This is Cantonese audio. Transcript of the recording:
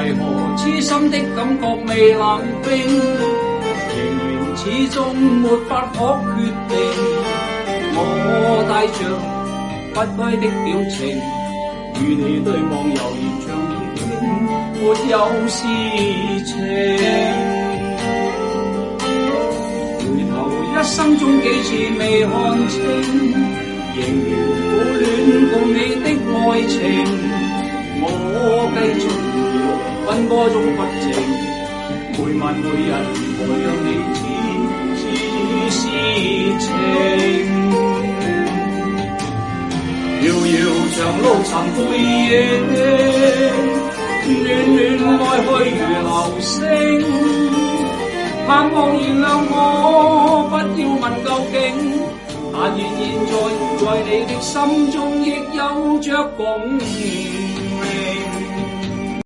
為何痴心的感覺未冷冰，仍然始終沒法可決定。我帶着不該的表情，與你對望猶然像已經沒有事情。回頭一生中幾次未看清，仍然苦戀共你的愛情。我繼續分多種不正，每晚每日如何讓你知事情。遙遙長路尋背影，暖暖愛去如流星。盼望原諒我，不要問究竟。但願現在，在你的心中亦有着共鳴。